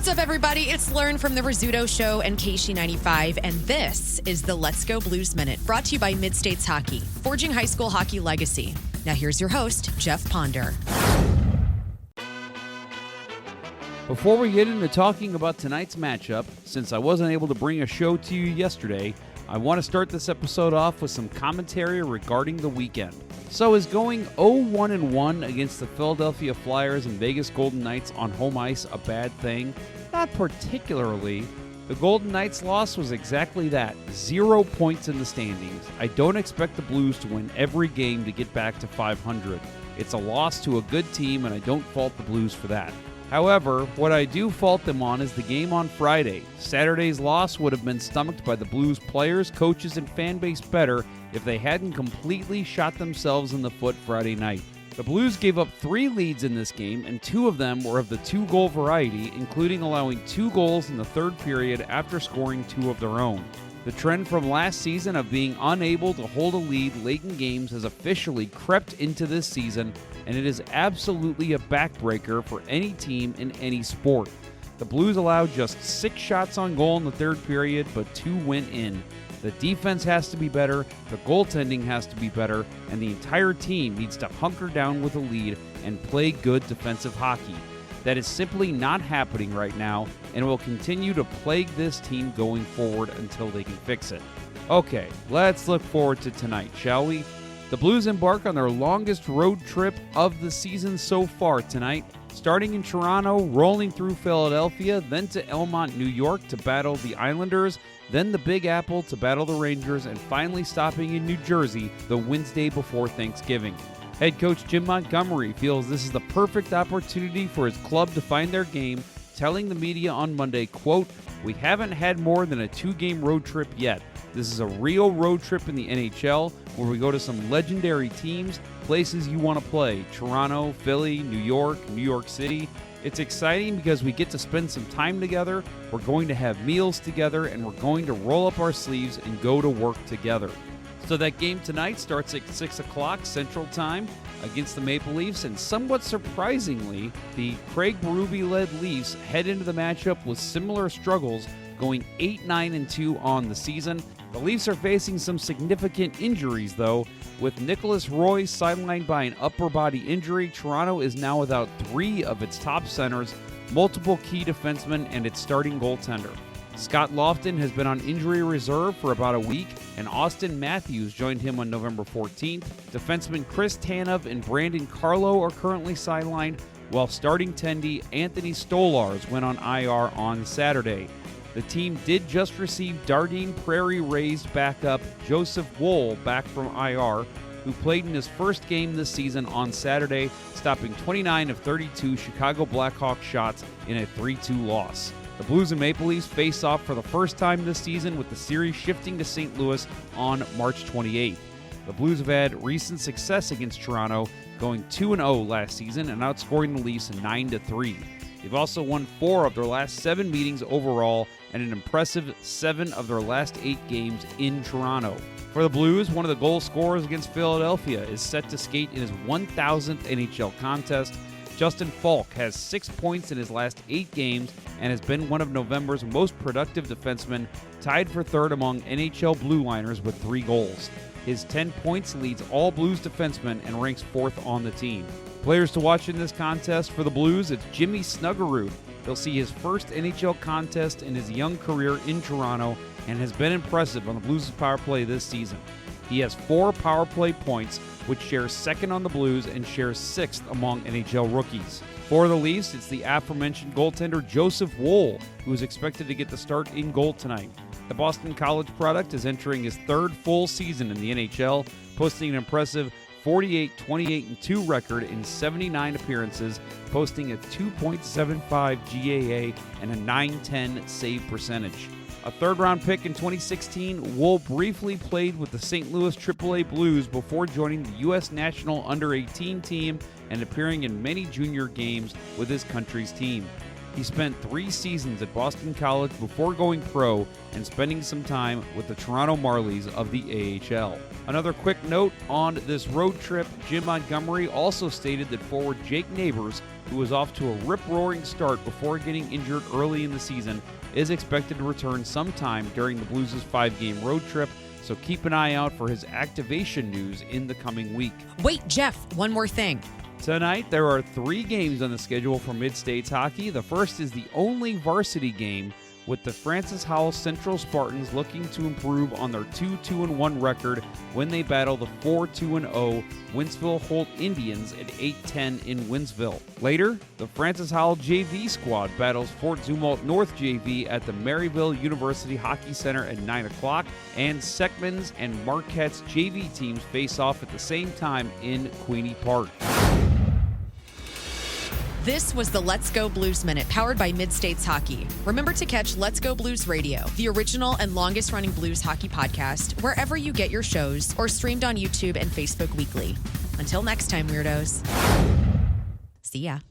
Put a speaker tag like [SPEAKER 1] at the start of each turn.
[SPEAKER 1] What's up, everybody? It's Lern from the Rizz Show and KC95, and this is the Let's Go Blues Minute, brought to you by Mid-States Hockey, forging high school hockey legacy. Now here's your host, Jeff Ponder.
[SPEAKER 2] Before we get into talking about tonight's matchup, since I wasn't able to bring a show to you yesterday, I want to start this episode off with some commentary regarding the weekend. So is going 0-1-1 against the Philadelphia Flyers and Vegas Golden Knights on home ice a bad thing? Not particularly. The Golden Knights' loss was exactly that, 0 points in the standings. I don't expect the Blues to win every game to get back to 500. It's a loss to a good team, and I don't fault the Blues for that. However, what I do fault them on is the game on Friday. Saturday's loss would have been stomached by the Blues players, coaches, and fan base better if they hadn't completely shot themselves in the foot Friday night. The Blues gave up 3 leads in this game, and 2 of them were of the 2-goal variety, including allowing 2 goals in the third period after scoring 2 of their own. The trend from last season of being unable to hold a lead late in games has officially crept into this season, and it is absolutely a backbreaker for any team in any sport. The Blues allowed just 6 shots on goal in the third period, but 2 went in. The defense has to be better, the goaltending has to be better, and the entire team needs to hunker down with a lead and play good defensive hockey. That is simply not happening right now, and will continue to plague this team going forward until they can fix it. Okay, let's look forward to tonight, shall we? The Blues embark on their longest road trip of the season so far tonight, starting in Toronto, rolling through Philadelphia, then to Elmont, New York to battle the Islanders, then the Big Apple to battle the Rangers, and finally stopping in New Jersey the Wednesday before Thanksgiving. Head coach Jim Montgomery feels this is the perfect opportunity for his club to find their game, telling the media on Monday, quote, "We haven't had more than a 2-game road trip yet. This is a real road trip in the NHL where we go to some legendary teams, places you want to play, Toronto, Philly, New York City. It's exciting because we get to spend some time together, we're going to have meals together, and we're going to roll up our sleeves and go to work together." So that game tonight starts at 6 o'clock Central Time against the Maple Leafs, and somewhat surprisingly, the Craig Berube-led Leafs head into the matchup with similar struggles, going 8-9-2 on the season. The Leafs are facing some significant injuries, though. With Nicholas Roy sidelined by an upper body injury, Toronto is now without 3 of its top centers, multiple key defensemen, and its starting goaltender. Scott Lofton has been on injury reserve for about a week, and Austin Matthews joined him on November 14th. Defensemen Chris Tanev and Brandon Carlo are currently sidelined, while starting tendy Anthony Stolars went on IR on Saturday. The team did just receive Dardine Prairie raised backup Joseph Woll back from IR, who played in his first game this season on Saturday, stopping 29 of 32 Chicago Blackhawks shots in a 3-2 loss. The Blues and Maple Leafs face off for the first time this season, with the series shifting to St. Louis on March 28th. The Blues have had recent success against Toronto, going 2-0 last season and outscoring the Leafs 9-3. They've also won 4 of their last 7 meetings overall and an impressive 7 of their last 8 games in Toronto. For the Blues, one of the goal scorers against Philadelphia is set to skate in his 1,000th NHL contest. Justin Falk has 6 points in his last 8 games and has been one of November's most productive defensemen, tied for 3rd among NHL blue liners with 3 goals. His 10 points leads all Blues defensemen and ranks 4th on the team. Players to watch in this contest for the Blues, it's Jimmy Snuggerud. He'll see his first NHL contest in his young career in Toronto and has been impressive on the Blues' power play this season. He has 4 power play points, which shares 2nd on the Blues and shares 6th among NHL rookies. For the Leafs, it's the aforementioned goaltender Joseph Woll, who is expected to get the start in goal tonight. The Boston College product is entering his 3rd full season in the NHL, posting an impressive 48-28-2 record in 79 appearances, posting a 2.75 GAA and a .910 save percentage. A 3rd-round pick in 2016, Woll briefly played with the St. Louis AAA Blues before joining the U.S. National Under-18 team and appearing in many junior games with his country's team. He spent 3 seasons at Boston College before going pro and spending some time with the Toronto Marlies of the AHL. Another quick note on this road trip, Jim Montgomery also stated that forward Jake Neighbors, who was off to a rip-roaring start before getting injured early in the season, is expected to return sometime during the Blues' 5-game road trip, so keep an eye out for his activation news in the coming week.
[SPEAKER 1] Wait, Jeff, one more thing.
[SPEAKER 2] Tonight, there are 3 games on the schedule for Mid-States hockey. The first is the only varsity game, with the Francis Howell Central Spartans looking to improve on their 2-2-1 record when they battle the 4-2-0 Winsville Holt Indians at 8:10 in Winsville. Later, the Francis Howell JV squad battles Fort Zumwalt North JV at the Maryville University Hockey Center at 9 o'clock, and Seckman's and Marquette's JV teams face off at the same time in Queenie Park.
[SPEAKER 1] This was the Let's Go Blues Minute, powered by Mid-States Hockey. Remember to catch Let's Go Blues Radio, the original and longest-running blues hockey podcast, wherever you get your shows, or streamed on YouTube and Facebook weekly. Until next time, weirdos. See ya.